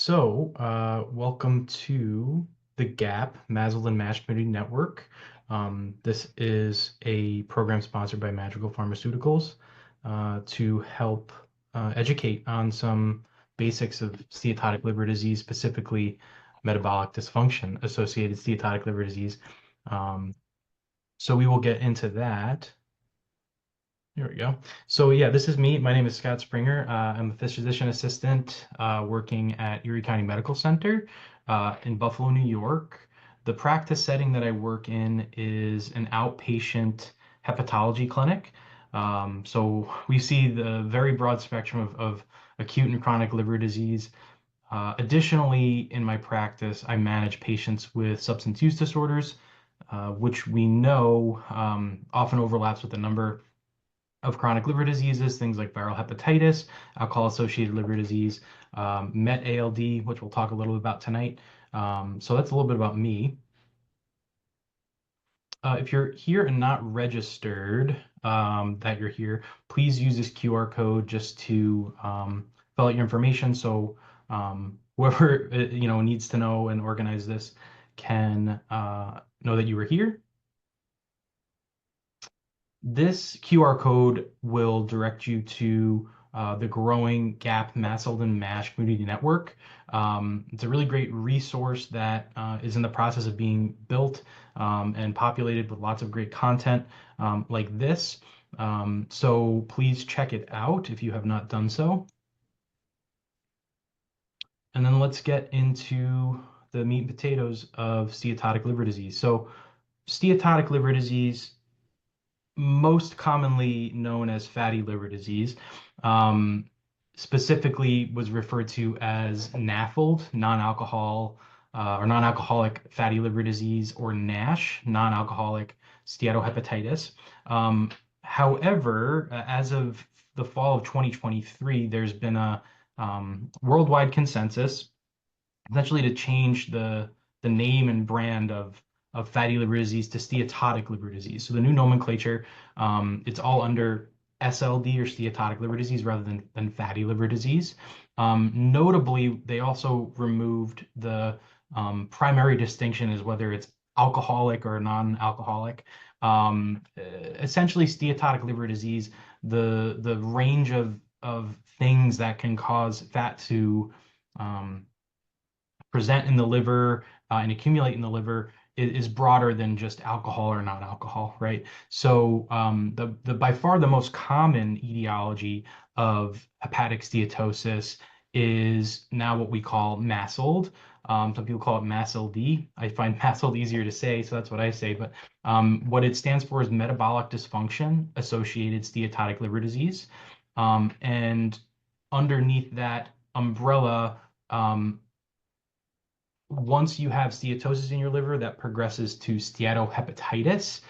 Welcome to the GAP, MASLD and MASH Community Network. This is a program sponsored by Magical Pharmaceuticals to help educate on some basics of steatotic liver disease, specifically metabolic dysfunction associated steatotic liver disease. So we will get into that. There we go. So yeah, this is me. My name is Scott Springer. I'm a physician assistant working at Erie County Medical Center in Buffalo, New York. The practice setting that I work in is an outpatient hepatology clinic. So we see the very broad spectrum of acute and chronic liver disease. Additionally, in my practice, I manage patients with substance use disorders, which we know often overlaps with a number of chronic liver diseases, things like viral hepatitis, alcohol-associated liver disease, MetALD, which we'll talk a little bit about tonight. So that's a little bit about me. If you're here and not registered that you're here, please use this QR code just to fill out your information so whoever needs to know and organize this can know that you were here. This QR code will direct you to the growing GAP, MASLD, and MASH community network. It's a really great resource that is in the process of being built and populated with lots of great content like this. So please check it out if you have not done so. And then let's get into the meat and potatoes of steatotic liver disease. So steatotic liver disease, most commonly known as fatty liver disease, specifically was referred to as NAFLD, non-alcoholic fatty liver disease, or NASH, non-alcoholic steatohepatitis. However, as of the fall of 2023, there's been a worldwide consensus essentially to change the name and brand of fatty liver disease to steatotic liver disease. So the new nomenclature, it's all under SLD or steatotic liver disease rather than fatty liver disease. Notably, they also removed the primary distinction as whether it's alcoholic or non-alcoholic. Essentially, steatotic liver disease, the range of things that can cause fat to present in the liver and accumulate in the liver is broader than just alcohol or non-alcohol, right? So the by far the most common etiology of hepatic steatosis is now what we call MASLD. Some people call it MASLD. I find MASLD easier to say, so that's what I say. But what it stands for is metabolic dysfunction associated steatotic liver disease. And underneath that umbrella, once you have steatosis in your liver, that progresses to steatohepatitis,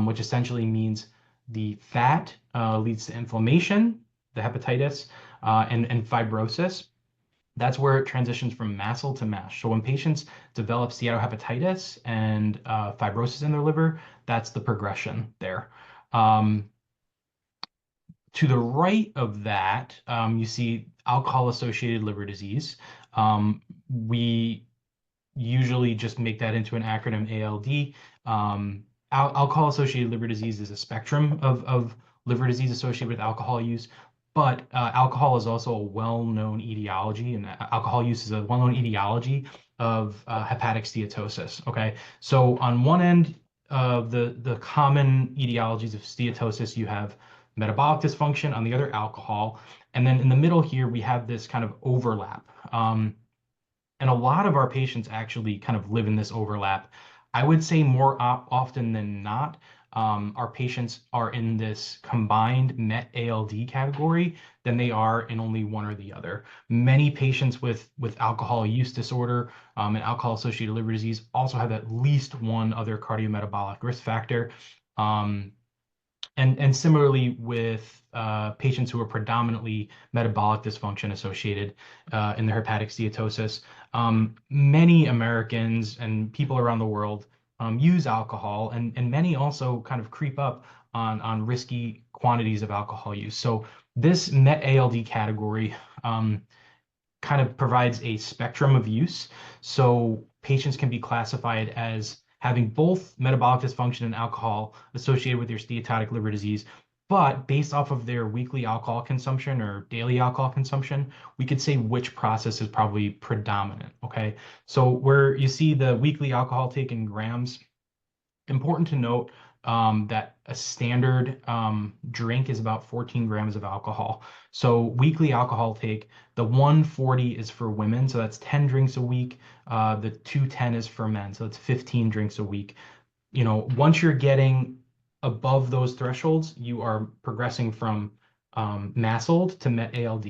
which essentially means the fat leads to inflammation, the hepatitis, and fibrosis. That's where it transitions from MASLD to MASH. So when patients develop steatohepatitis and fibrosis in their liver, that's the progression there. To the right of that, you see alcohol-associated liver disease. We usually just make that into an acronym ALD. Alcohol-associated liver disease is a spectrum of liver disease associated with alcohol use, but alcohol is also a well-known etiology, and alcohol use is a well-known etiology of hepatic steatosis. Okay, so on one end of the common etiologies of steatosis, you have metabolic dysfunction, on the other, alcohol, and then in the middle here we have this kind of overlap. And a lot of our patients actually kind of live in this overlap. I would say more often than not, our patients are in this combined MetALD category than they are in only one or the other. Many patients with alcohol use disorder and alcohol-associated liver disease also have at least one other cardiometabolic risk factor. And similarly with patients who are predominantly metabolic dysfunction associated in their hepatic steatosis, many Americans and people around the world use alcohol, and many also kind of creep up on risky quantities of alcohol use. So this MetALD category kind of provides a spectrum of use. So patients can be classified as having both metabolic dysfunction and alcohol associated with their steatotic liver disease. But based off of their weekly alcohol consumption or daily alcohol consumption, we could say which process is probably predominant. Okay. So where you see the weekly alcohol take in grams, important to note that a standard drink is about 14 grams of alcohol. So weekly alcohol take, the 140 is for women, so that's 10 drinks a week. The 210 is for men, so it's 15 drinks a week. Once you're getting above those thresholds, you are progressing from MASLD to MET-ALD.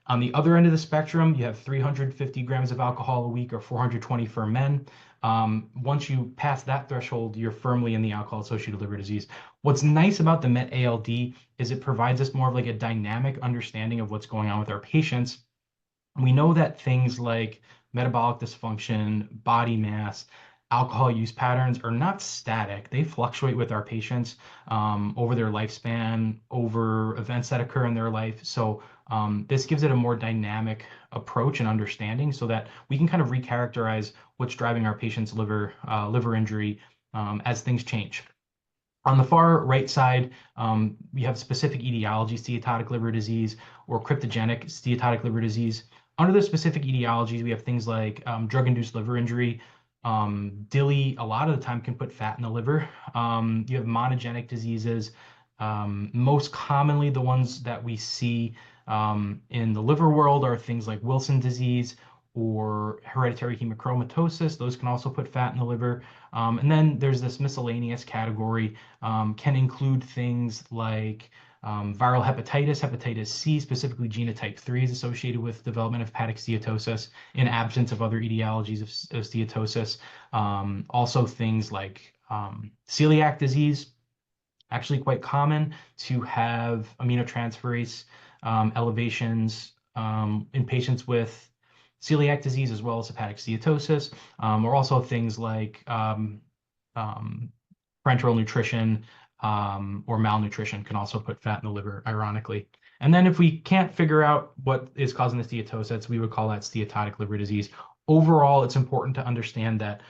On the other end of the spectrum, you have 350 grams of alcohol a week or 420 for men. Once you pass that threshold, you're firmly in the alcohol-associated liver disease. What's nice about the MET-ALD is it provides us more of like a dynamic understanding of what's going on with our patients. We know that things like metabolic dysfunction, body mass, alcohol use patterns are not static. They fluctuate with our patients over their lifespan, over events that occur in their life. So this gives it a more dynamic approach and understanding so that we can kind of recharacterize what's driving our patient's liver injury as things change. On the far right side, we have specific etiology, steatotic liver disease, or cryptogenic steatotic liver disease. Under the specific etiologies, we have things like drug-induced liver injury. DILI, a lot of the time, can put fat in the liver. You have monogenic diseases. Most commonly, the ones that we see in the liver world are things like Wilson disease or hereditary hemochromatosis. Those can also put fat in the liver. And then there's this miscellaneous category, can include things like viral hepatitis, hepatitis C, specifically genotype 3 is associated with development of hepatic steatosis in absence of other etiologies of steatosis. Also things like celiac disease, actually quite common to have aminotransferase elevations in patients with celiac disease as well as hepatic steatosis, or also things like parenteral nutrition or malnutrition can also put fat in the liver, ironically. And then if we can't figure out what is causing the steatosis, we would call that steatotic liver disease. Overall, it's important to understand that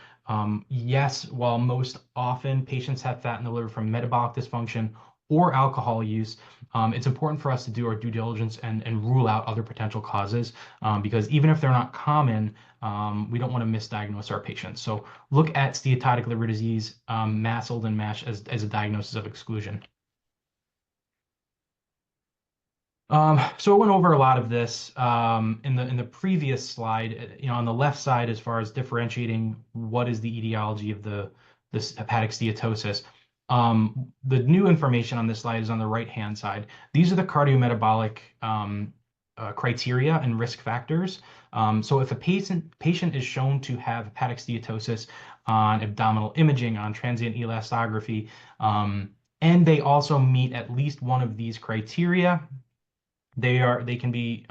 yes, while most often patients have fat in the liver from metabolic dysfunction or alcohol use, it's important for us to do our due diligence and rule out other potential causes because even if they're not common, we don't want to misdiagnose our patients. So look at steatotic liver disease, MASLD and MASH as a diagnosis of exclusion. So I went over a lot of this in the previous slide. On the left side, as far as differentiating what is the etiology of this hepatic steatosis. The new information on this slide is on the right-hand side. These are the cardiometabolic criteria and risk factors. So if a patient is shown to have hepatic steatosis on abdominal imaging, on transient elastography, and they also meet at least one of these criteria, they can be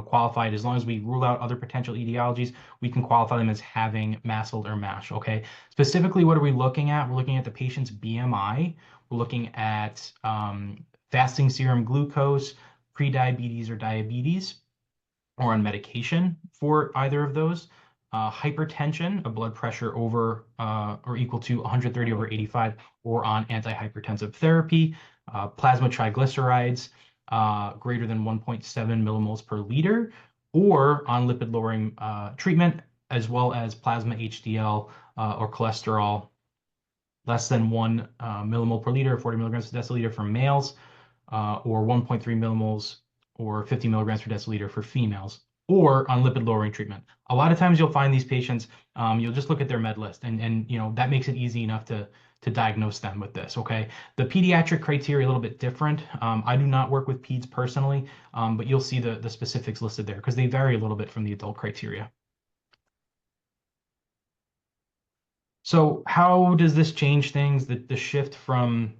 qualified. As long as we rule out other potential etiologies, we can qualify them as having MASLD or MASH. Okay. Specifically, what are we looking at? We're looking at the patient's BMI. We're looking at fasting serum glucose, prediabetes or diabetes, or on medication for either of those. Hypertension, a blood pressure over or equal to 130/85, or on antihypertensive therapy. Plasma triglycerides, greater than 1.7 millimoles per liter, or on lipid-lowering treatment, as well as plasma HDL or cholesterol less than 1 millimole per liter, 40 milligrams per deciliter for males, or 1.3 millimoles or 50 milligrams per deciliter for females, or on lipid-lowering treatment. A lot of times you'll find these patients, you'll just look at their med list, and that makes it easy enough to diagnose them with this, okay? The pediatric criteria are a little bit different. I do not work with peds personally, but you'll see the specifics listed there because they vary a little bit from the adult criteria. So how does this change things, the shift from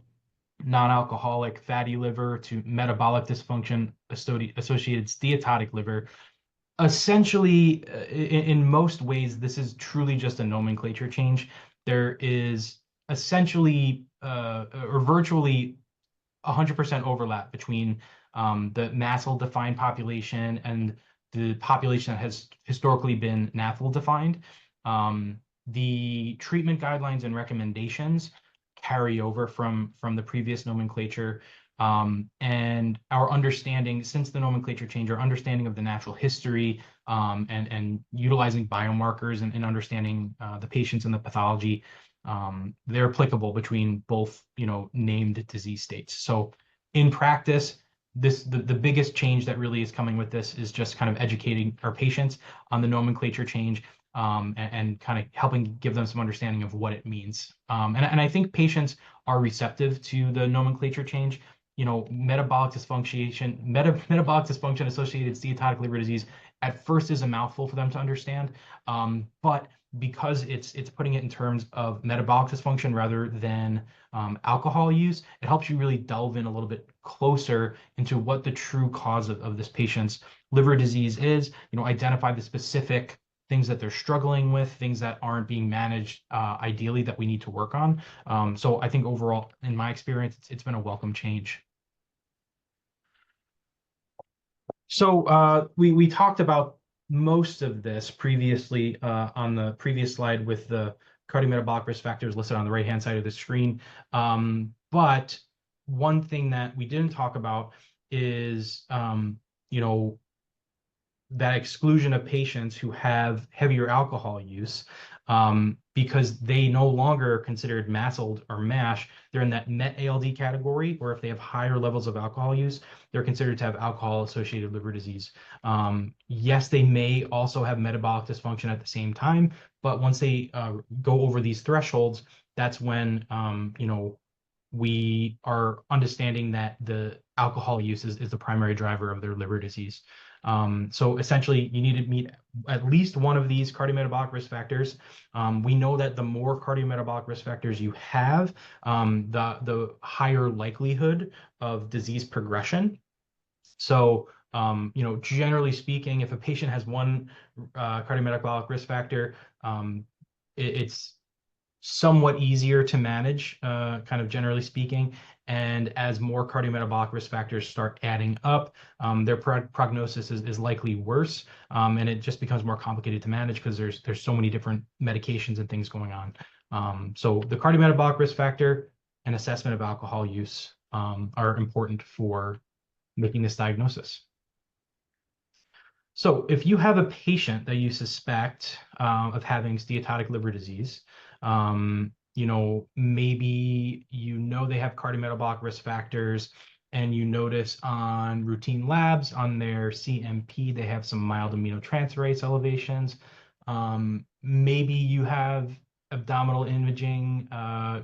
non-alcoholic fatty liver to metabolic dysfunction associated steatotic liver? Essentially, in most ways, this is truly just a nomenclature change. There is essentially or virtually 100% overlap between the MASLD defined population and the population that has historically been NAFLD defined. The treatment guidelines and recommendations carry over from the previous nomenclature. And our understanding, since the nomenclature change, our understanding of the natural history and utilizing biomarkers and understanding the patients and the pathology, they're applicable between both, named disease states. So in practice, the biggest change that really is coming with this is just kind of educating our patients on the nomenclature change, and kind of helping give them some understanding of what it means. And I think patients are receptive to the nomenclature change. Metabolic dysfunction associated steatotic liver disease at first is a mouthful for them to understand, but because it's putting it in terms of metabolic dysfunction rather than alcohol use, it helps you really delve in a little bit closer into what the true cause of this patient's liver disease is. Identify the specific things that they're struggling with, things that aren't being managed ideally that we need to work on. So I think overall, in my experience, it's been a welcome change. So we talked about most of this previously on the previous slide with the cardiometabolic risk factors listed on the right-hand side of the screen. But one thing that we didn't talk about is, that exclusion of patients who have heavier alcohol use, because they no longer are considered MASLD or MASH. They're in that MET-ALD category, or if they have higher levels of alcohol use, they're considered to have alcohol-associated liver disease. Yes, they may also have metabolic dysfunction at the same time, but once they go over these thresholds, that's when we are understanding that the alcohol use is the primary driver of their liver disease. So essentially, you need to meet at least one of these cardiometabolic risk factors. We know that the more cardiometabolic risk factors you have, the higher likelihood of disease progression. So, generally speaking, if a patient has one cardiometabolic risk factor, it's somewhat easier to manage, kind of generally speaking. And as more cardiometabolic risk factors start adding up, their prognosis is likely worse, and it just becomes more complicated to manage because there's so many different medications and things going on. So the cardiometabolic risk factor and assessment of alcohol use are important for making this diagnosis. So if you have a patient that you suspect of having steatotic liver disease, maybe they have cardiometabolic risk factors, and you notice on routine labs on their CMP they have some mild aminotransferase elevations. Maybe you have abdominal imaging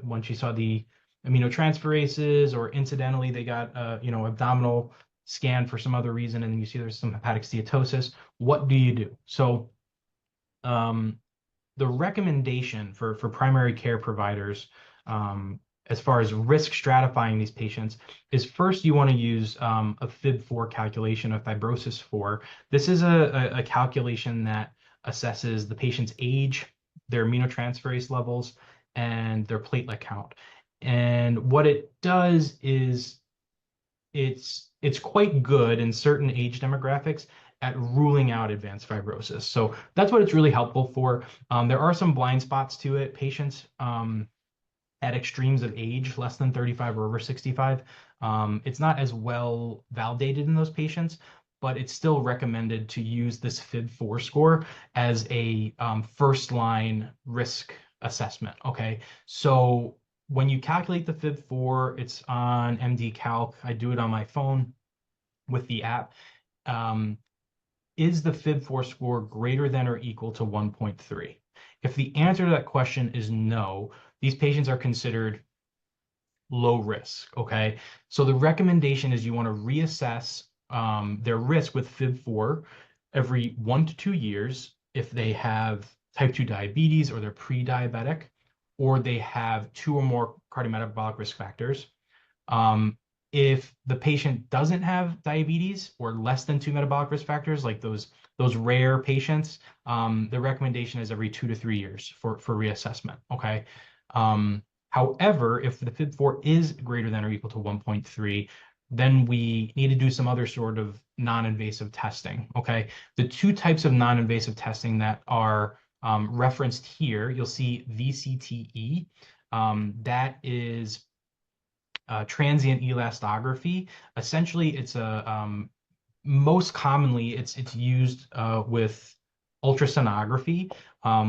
once you saw the aminotransferases, or incidentally they got abdominal scan for some other reason, and you see there's some hepatic steatosis. What do you do? So the recommendation for primary care providers, as far as risk stratifying these patients, is first you want to use a FIB-4 calculation, a fibrosis 4. This is a calculation that assesses the patient's age, their aminotransferase levels, and their platelet count. And what it does is it's quite good in certain age demographics at ruling out advanced fibrosis. So that's what it's really helpful for. There are some blind spots to it. Patients at extremes of age, less than 35 or over 65, it's not as well validated in those patients, but it's still recommended to use this FIB-4 score as a first-line risk assessment, okay? So when you calculate the FIB-4, it's on MD Calc. I do it on my phone with the app. Is the FIB-4 score greater than or equal to 1.3? If the answer to that question is no, these patients are considered low risk, okay? So the recommendation is you want to reassess their risk with FIB-4 every 1 to 2 years if they have type 2 diabetes, or they're pre-diabetic, or they have 2 or more cardiometabolic risk factors. If the patient doesn't have diabetes or less than 2 metabolic risk factors, like those rare patients, the recommendation is every 2 to 3 years for reassessment, okay? However, if the FIB-4 is greater than or equal to 1.3, then we need to do some other sort of non-invasive testing. Okay. The two types of non-invasive testing that are referenced here, you'll see VCTE. That is transient elastography. Essentially, it's a most commonly it's used with ultrasonography,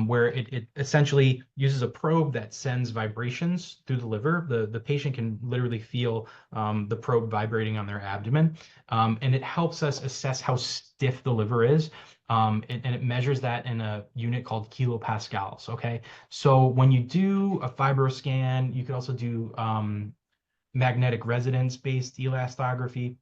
where it essentially uses a probe that sends vibrations through the liver. The patient can literally feel the probe vibrating on their abdomen, and it helps us assess how stiff the liver is. And it measures that in a unit called kilopascals. Okay, so when you do a fibroscan, you could also do magnetic resonance based elastography.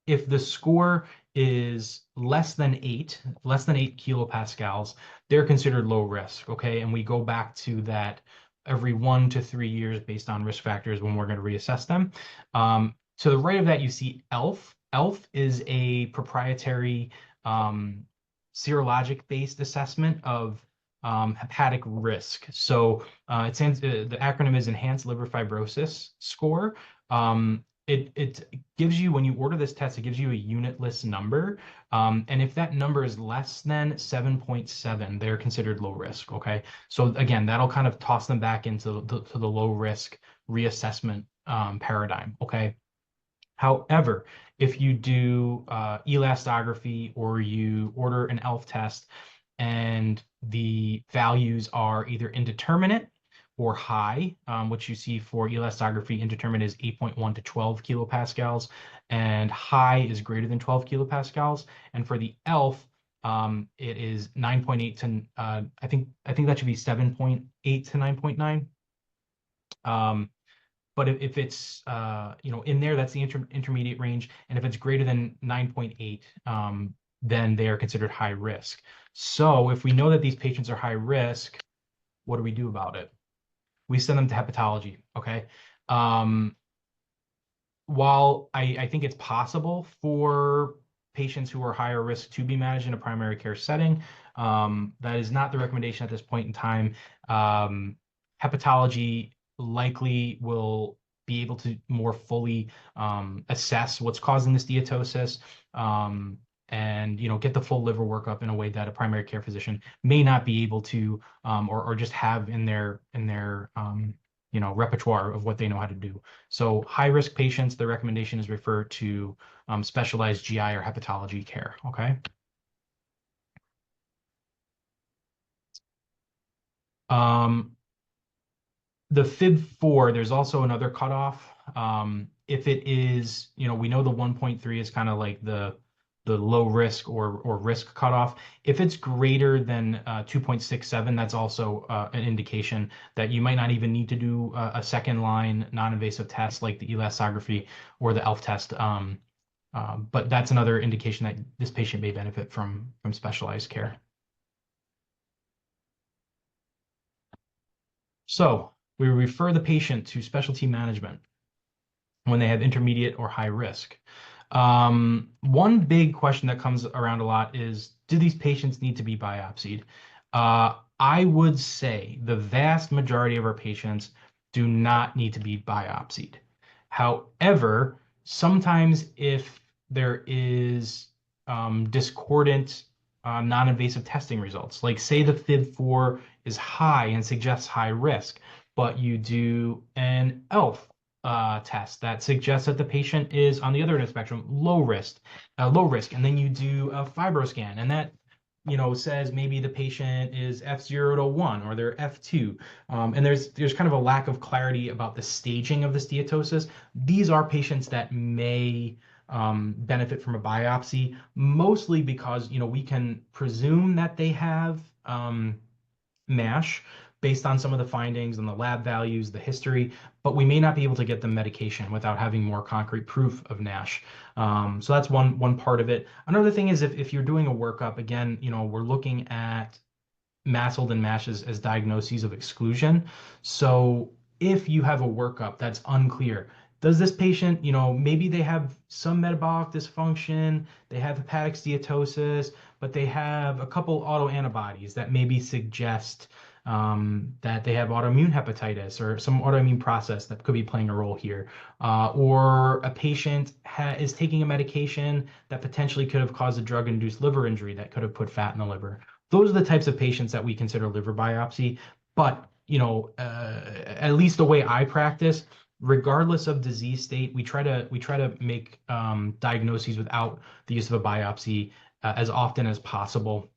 If the score is less than 8 kilopascals, they're considered low risk. Okay. And we go back to that every 1 to 3 years based on risk factors when we're going to reassess them. To the right of that, you see ELF. ELF is a proprietary serologic based assessment of hepatic risk. So the acronym is Enhanced Liver Fibrosis Score. It gives you, when you order this test, it gives you a unitless number. And if that number is less than 7.7, they're considered low risk. Okay. So again, that'll kind of toss them back into the low risk reassessment paradigm. Okay. However, if you do elastography or you order an ELF test and the values are either indeterminate or high, which you see for elastography, indeterminate is 8.1 to 12 kilopascals, and high is greater than 12 kilopascals. And for the ELF, it is 9.8 to I think that should be 7.8 to 9.9. But if it's in there, that's the intermediate range, and if it's greater than 9.8, then they are considered high risk. So if we know that these patients are high risk, what do we do about it? We send them to hepatology. Okay. While I think it's possible for patients who are higher risk to be managed in a primary care setting, that is not the recommendation at this point in time. Hepatology likely will be able to more fully assess what's causing this steatosis, and get the full liver workup in a way that a primary care physician may not be able to, or just have in their repertoire of what they know how to do. So high risk patients, the recommendation is refer to specialized GI or hepatology care. Okay. The FIB4, there's also another cutoff. If it is, we know the 1.3 is kind of like the low risk or risk cutoff. If it's greater than 2.67, that's also an indication that you might not even need to do a second line non-invasive test like the elastography or the ELF test. But that's another indication that this patient may benefit from specialized care. So we refer the patient to specialty management when they have intermediate or high risk. One big question that comes around a lot is, do these patients need to be biopsied? I would say the vast majority of our patients do not need to be biopsied. However, sometimes if there is discordant non-invasive testing results, like say the FIB4 is high and suggests high risk, but you do an ELF test that suggests that the patient is on the other end of the spectrum, low risk, and then you do a fibroscan, and that says maybe the patient is F0 to 1 or they're F2, and there's kind of a lack of clarity about the staging of the steatosis. These are patients that may benefit from a biopsy, mostly because we can presume that they have MASH based on some of the findings and the lab values, the history, but we may not be able to get them medication without having more concrete proof of NASH. So that's one part of it. Another thing is if you're doing a workup, again, we're looking at MASLD and MASH as diagnoses of exclusion. So if you have a workup that's unclear, does this patient, maybe they have some metabolic dysfunction, they have hepatic steatosis, but they have a couple autoantibodies that maybe suggest that they have autoimmune hepatitis or some autoimmune process that could be playing a role here. Or a patient is taking a medication that potentially could have caused a drug-induced liver injury that could have put fat in the liver. Those are the types of patients that we consider liver biopsy. But, at least the way I practice, regardless of disease state, we try to make diagnoses without the use of a biopsy as often as possible,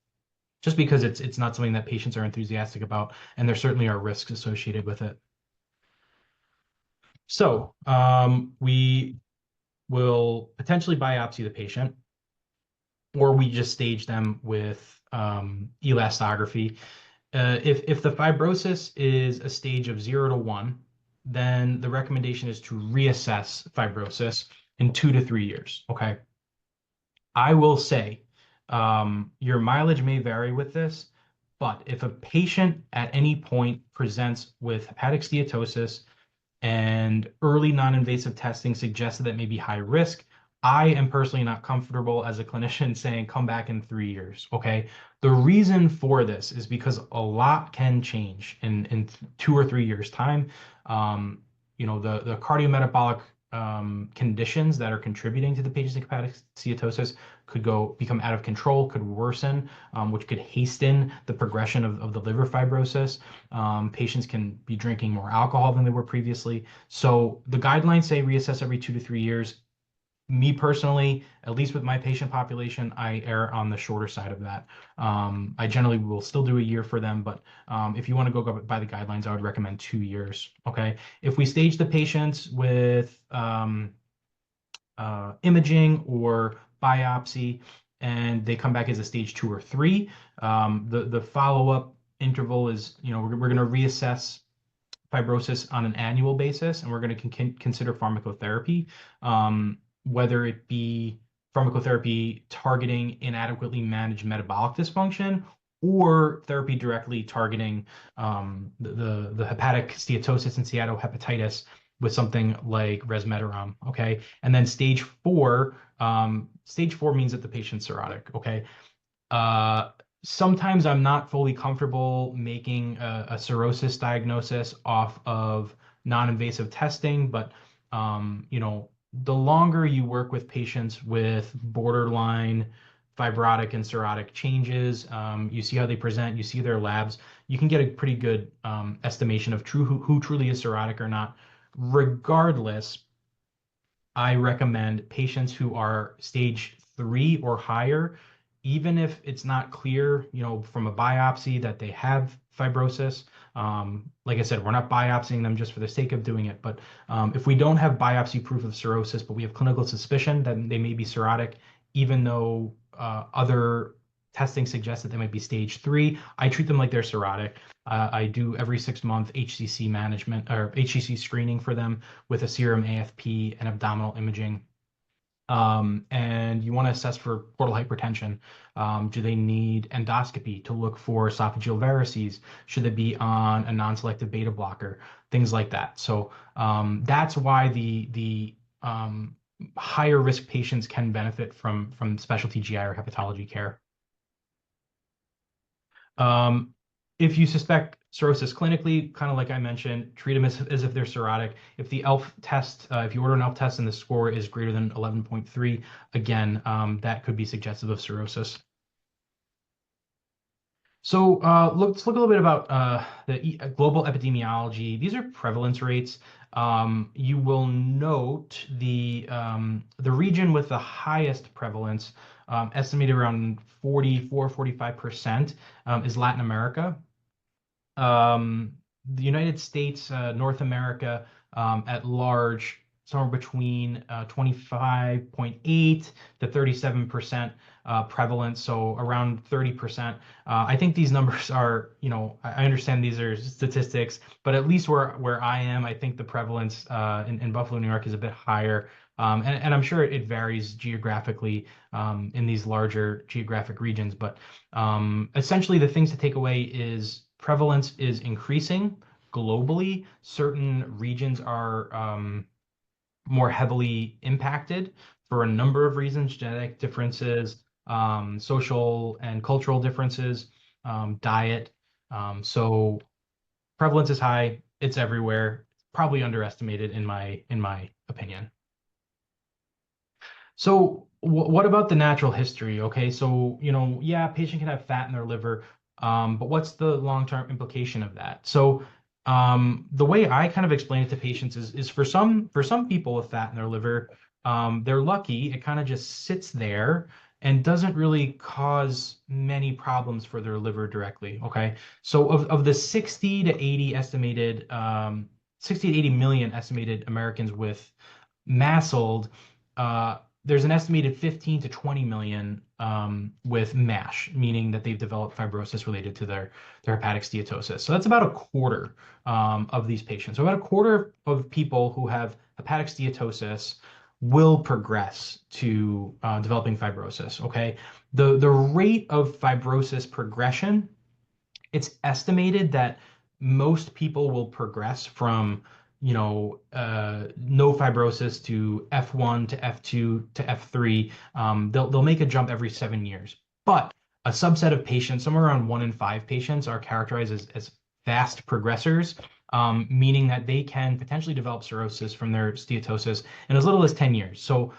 just because it's not something that patients are enthusiastic about, and there certainly are risks associated with it. So we will potentially biopsy the patient, or we just stage them with elastography. If the fibrosis is a stage of 0 to 1, then the recommendation is to reassess fibrosis in 2 to 3 years. Okay. I will say your mileage may vary with this, but if a patient at any point presents with hepatic steatosis and early non-invasive testing suggested that may be high risk, I am personally not comfortable as a clinician saying come back in 3 years. Okay. The reason for this is because a lot can change in 2 or 3 years' time. The cardiometabolic conditions that are contributing to the patient's hepatic steatosis could become out of control, could worsen, which could hasten the progression of the liver fibrosis. Patients can be drinking more alcohol than they were previously. So the guidelines say reassess every 2 to 3 years. Me personally, at least with my patient population, I err on the shorter side of that. I generally will still do a year for them, but if you want to go by the guidelines, I would recommend 2 years. Okay. If we stage the patients with imaging or biopsy and they come back as a stage 2 or 3, the follow-up interval is, we're going to reassess fibrosis on an annual basis, and we're going to consider pharmacotherapy, whether it be pharmacotherapy targeting inadequately managed metabolic dysfunction or therapy directly targeting the hepatic steatosis and steatohepatitis with something like resmetirom. Okay. And then stage 4 means that the patient's cirrhotic. Okay. Uh, Sometimes I'm not fully comfortable making a cirrhosis diagnosis off of non-invasive testing, but the longer you work with patients with borderline fibrotic and cirrhotic changes, you see how they present, you see their labs, you can get a pretty good estimation of who truly is cirrhotic or not. Regardless, I recommend patients who are stage 3 or higher, even if it's not clear, from a biopsy that they have fibrosis. Like I said, we're not biopsying them just for the sake of doing it. But if we don't have biopsy proof of cirrhosis, but we have clinical suspicion that they may be cirrhotic, even though other testing suggests that they might be stage 3, I treat them like they're cirrhotic. I do every 6 month HCC management or HCC screening for them with a serum AFP and abdominal imaging. And you want to assess for portal hypertension. Do they need endoscopy to look for esophageal varices? Should they be on a non-selective beta blocker? Things like that. So that's why the higher risk patients can benefit from specialty GI or hepatology care. Um, if you suspect cirrhosis clinically, kind of like I mentioned, treat them as if they're cirrhotic. If the ELF test, if you order an ELF test and the score is greater than 11.3, again, that could be suggestive of cirrhosis. So let's look a little bit about the global epidemiology. These are prevalence rates. You will note the region with the highest prevalence, estimated around 44-45%, is Latin America. The United States, North America at large, somewhere between 25.8 to 37% prevalence, so around 30%. I think these numbers are, I understand these are statistics, but at least where I am, I think the prevalence in Buffalo, New York is a bit higher. And I'm sure it varies geographically in these larger geographic regions, but essentially the things to take away is prevalence is increasing globally. Certain regions are more heavily impacted for a number of reasons, genetic differences, social and cultural differences, diet. So prevalence is high. It's everywhere. Probably underestimated in my opinion. So what about the natural history? Okay, so yeah, a patient can have fat in their liver, but what's the long-term implication of that? So the way I kind of explain it to patients is for some people with fat in their liver, they're lucky. It kind of just sits there and doesn't really cause many problems for their liver directly. Okay, so of the 60 to 80 million estimated Americans with MASLD, there's an estimated 15 to 20 million with MASH, meaning that they've developed fibrosis related to their hepatic steatosis. So that's about a quarter of these patients. So about a quarter of people who have hepatic steatosis will progress to developing fibrosis. Okay, the rate of fibrosis progression, it's estimated that most people will progress from, no fibrosis to F1 to F2 to F3. They'll make a jump every 7 years. But a subset of patients, somewhere around 1 in 5 patients, are characterized as fast progressors, meaning that they can potentially develop cirrhosis from their steatosis in as little as 10 years. So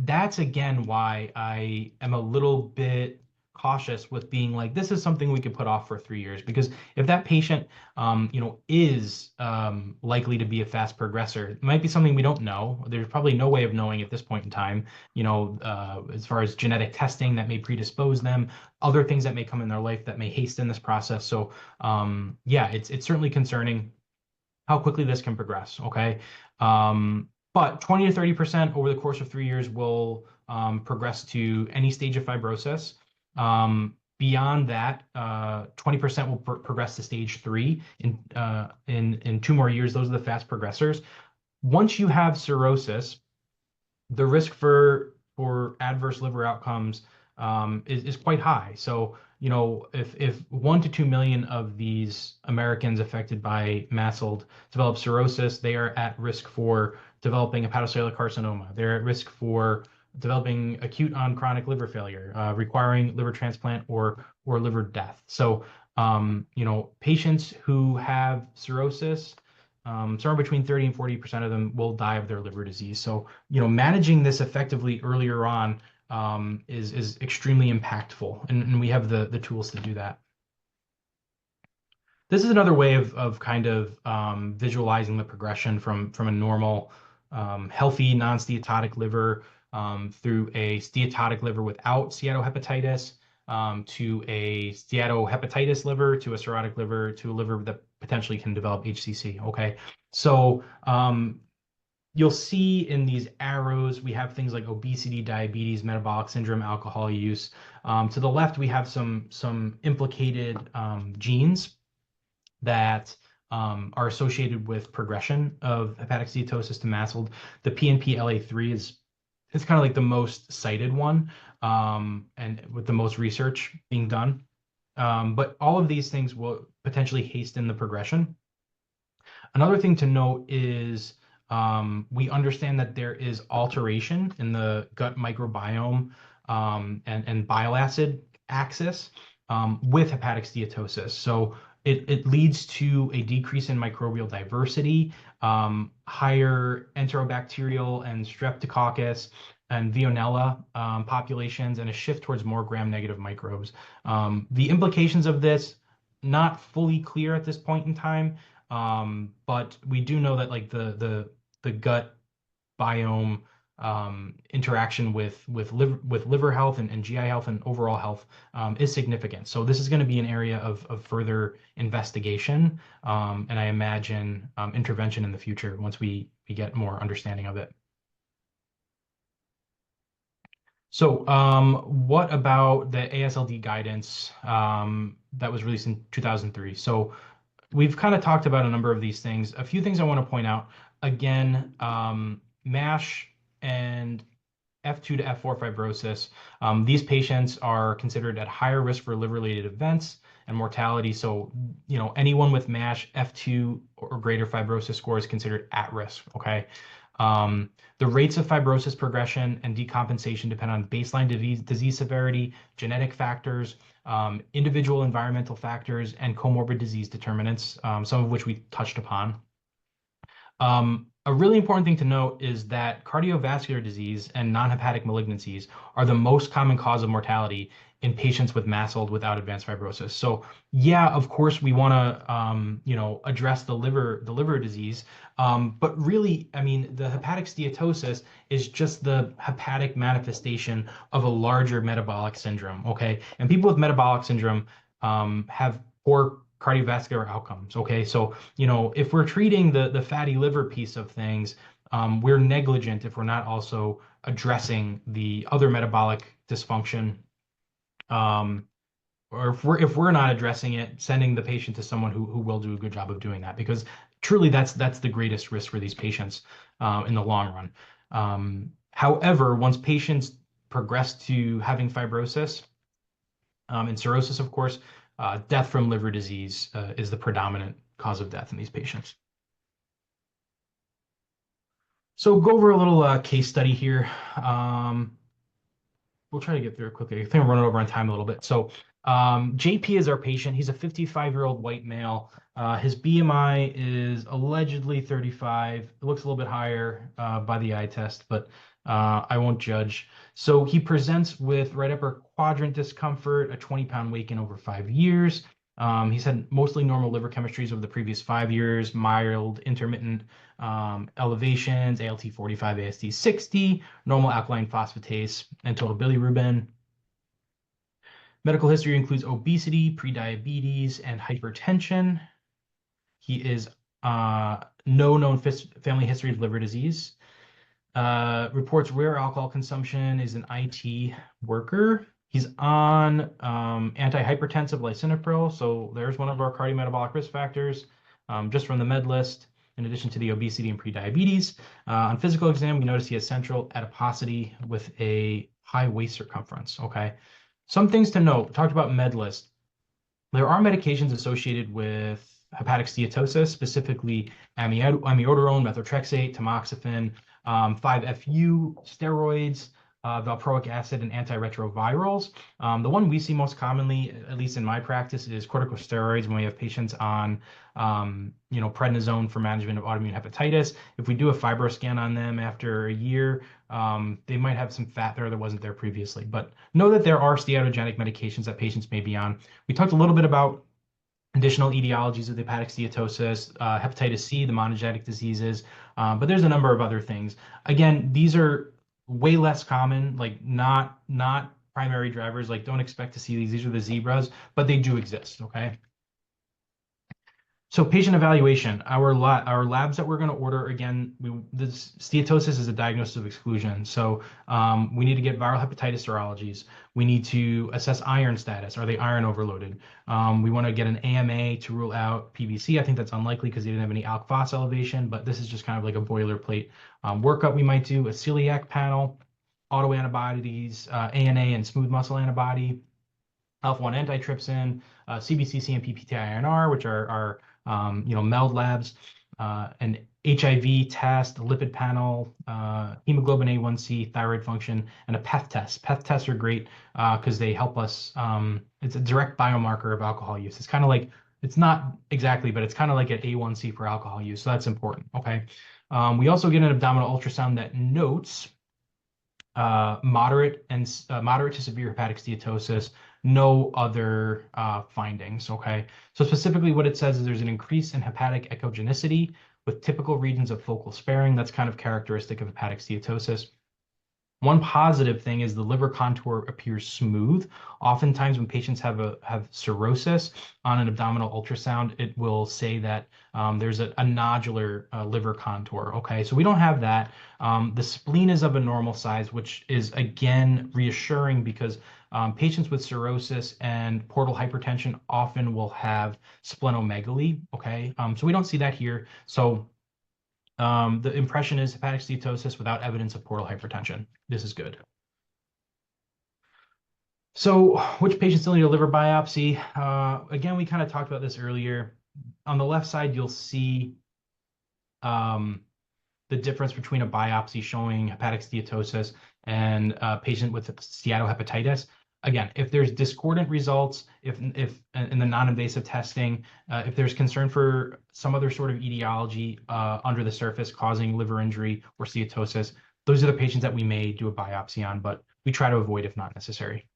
that's again why I am a little bit cautious with being like, this is something we could put off for 3 years. Because if that patient, is likely to be a fast progressor, it might be something we don't know. There's probably no way of knowing at this point in time, as far as genetic testing that may predispose them, other things that may come in their life that may hasten this process. So, yeah, it's certainly concerning how quickly this can progress. Okay. But 20 to 30% over the course of 3 years will progress to any stage of fibrosis. Beyond that, 20% will progress to stage three in 2 more years. Those are the fast progressors. Once you have cirrhosis, the risk for adverse liver outcomes is quite high. So, if 1 to 2 million of these Americans affected by MASLD develop cirrhosis, they are at risk for developing hepatocellular carcinoma. They're at risk for developing acute on chronic liver failure, requiring liver transplant or liver death. So, patients who have cirrhosis, somewhere between 30 and 40% of them will die of their liver disease. So, managing this effectively earlier on is extremely impactful, and we have the tools to do that. This is another way of kind of visualizing the progression from a normal, healthy, non-steatotic liver through a steatotic liver without steatohepatitis, to a steatohepatitis liver, to a cirrhotic liver, to a liver that potentially can develop HCC. Okay, so you'll see in these arrows, we have things like obesity, diabetes, metabolic syndrome, alcohol use. To the left, we have some implicated genes that are associated with progression of hepatic steatosis to MASLD. The PNPLA3 is kind of like the most cited one, and with the most research being done. But all of these things will potentially hasten the progression. Another thing to note is we understand that there is alteration in the gut microbiome and bile acid axis with hepatic steatosis. So it leads to a decrease in microbial diversity, higher enterobacterial and streptococcus and Veillonella populations, and a shift towards more gram-negative microbes. The implications of this, not fully clear at this point in time, but we do know that like the gut biome interaction with liver health and GI health and overall health is significant. So this is going to be an area of further investigation, and I imagine intervention in the future once we get more understanding of it. So, what about the ASLD guidance that was released in 2003? So, we've kind of talked about a number of these things. A few things I want to point out. Again, MASH and F2 to F4 fibrosis. These patients are considered at higher risk for liver-related events and mortality. So, anyone with MASH, F2 or greater fibrosis score is considered at risk. Okay. The rates of fibrosis progression and decompensation depend on baseline disease severity, genetic factors, individual environmental factors, and comorbid disease determinants, some of which we touched upon. A really important thing to note is that cardiovascular disease and non-hepatic malignancies are the most common cause of mortality in patients with MASLD without advanced fibrosis. So yeah, of course we want to address the liver disease, but really, I mean, the hepatic steatosis is just the hepatic manifestation of a larger metabolic syndrome. Okay, and people with metabolic syndrome have poor cardiovascular outcomes. Okay, so if we're treating the fatty liver piece of things, we're negligent if we're not also addressing the other metabolic dysfunction, um, or if we're not addressing it, sending the patient to someone who will do a good job of doing that, because truly that's the greatest risk for these patients in the long run. However, once patients progress to having fibrosis and cirrhosis, of course, death from liver disease is the predominant cause of death in these patients. So go over a little case study here. We'll try to get through it quickly. I think I'm running over on time a little bit. So JP is our patient. He's a 55-year-old white male. His BMI is allegedly 35. It looks a little bit higher by the eye test, but I won't judge. So he presents with right upper quadrant discomfort, a 20-pound weight gain over 5 years. He's had mostly normal liver chemistries over the previous 5 years, mild intermittent elevations, ALT 45, AST 60, normal alkaline phosphatase, and total bilirubin. Medical history includes obesity, prediabetes, and hypertension. He is no known family history of liver disease. Reports rare alcohol consumption, is an IT worker. He's on antihypertensive lisinopril, so there's one of our cardiometabolic risk factors, just from the med list, in addition to the obesity and prediabetes. On physical exam, we notice he has central adiposity with a high waist circumference. Okay, some things to note. We talked about med list. There are medications associated with hepatic steatosis, specifically amiodarone, methotrexate, tamoxifen, 5-FU steroids, valproic acid, and antiretrovirals. The one we see most commonly, at least in my practice, is corticosteroids when we have patients on, prednisone for management of autoimmune hepatitis. If we do a fibroscan on them after a year, they might have some fat there that wasn't there previously. But know that there are steatogenic medications that patients may be on. We talked a little bit about additional etiologies of the hepatic steatosis, hepatitis C, the monogenic diseases, but there's a number of other things. Again, these are way less common, like not primary drivers. Like, don't expect to see these. These are the zebras, but they do exist. Okay. So patient evaluation, our labs that we're going to order, again, this steatosis is a diagnosis of exclusion. So we need to get viral hepatitis serologies. We need to assess iron status. Are they iron overloaded? We want to get an AMA to rule out PBC. I think that's unlikely because they didn't have any alk phos elevation, but this is just kind of like a boilerplate workup. We might do a celiac panel, autoantibodies, ANA and smooth muscle antibody, alpha-1 antitrypsin, CBCC and PPTINR, which are MELD labs, an HIV test, a lipid panel, hemoglobin A1C, thyroid function, and a PEth test. PEth tests are great because they help us. It's a direct biomarker of alcohol use. It's kind of like, it's not exactly, but it's kind of like an A1C for alcohol use. So that's important. Okay. We also get an abdominal ultrasound that notes moderate to severe hepatic steatosis, no other findings. Okay, so specifically what it says is there's an increase in hepatic echogenicity with typical regions of focal sparing. That's kind of characteristic of hepatic steatosis. One positive thing is the liver contour appears smooth. Oftentimes when patients have cirrhosis on an abdominal ultrasound, it will say that there's a nodular liver contour. Okay, so we don't have that. The spleen is of a normal size, which is again reassuring because patients with cirrhosis and portal hypertension often will have splenomegaly. Okay, so we don't see that here. So the impression is hepatic steatosis without evidence of portal hypertension. This is good. So which patients still need a liver biopsy? Again, we kind of talked about this earlier. On the left side, you'll see the difference between a biopsy showing hepatic steatosis and a patient with steatohepatitis. Again, if there's discordant results, if in the non-invasive testing, if there's concern for some other sort of etiology under the surface causing liver injury or steatosis, those are the patients that we may do a biopsy on, but we try to avoid if not necessary.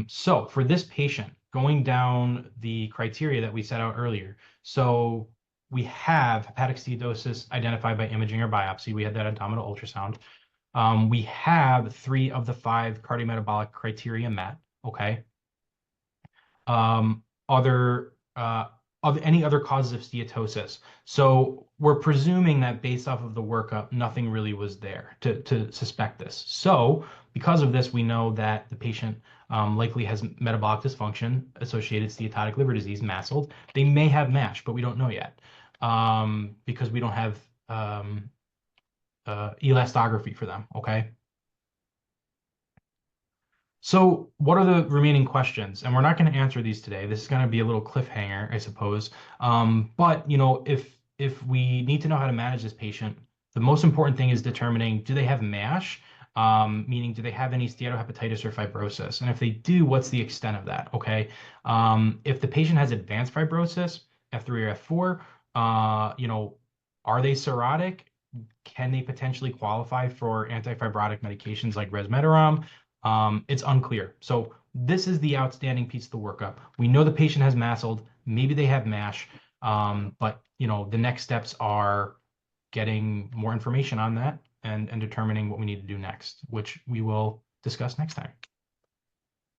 So for this patient, going down the criteria that we set out earlier, so we have hepatic steatosis identified by imaging or biopsy. We had that abdominal ultrasound. We have 3 of the 5 cardiometabolic criteria met. Okay. Other of any other causes of steatosis. So we're presuming that based off of the workup, nothing really was there to suspect this. So because of this, we know that the patient likely has metabolic dysfunction, associated steatotic liver disease, MASLD. They may have MASH, but we don't know yet because we don't have elastography for them. Okay. So, what are the remaining questions? And we're not going to answer these today. This is going to be a little cliffhanger, I suppose. But if we need to know how to manage this patient, the most important thing is determining, do they have MASH? Meaning, do they have any steatohepatitis or fibrosis? And if they do, what's the extent of that? Okay. If the patient has advanced fibrosis, F3 or F4, are they cirrhotic? Can they potentially qualify for antifibrotic medications like resmetirom? It's unclear. So this is the outstanding piece of the workup. We know the patient has MASLD, maybe they have MASH, but the next steps are getting more information on that and determining what we need to do next, which we will discuss next time.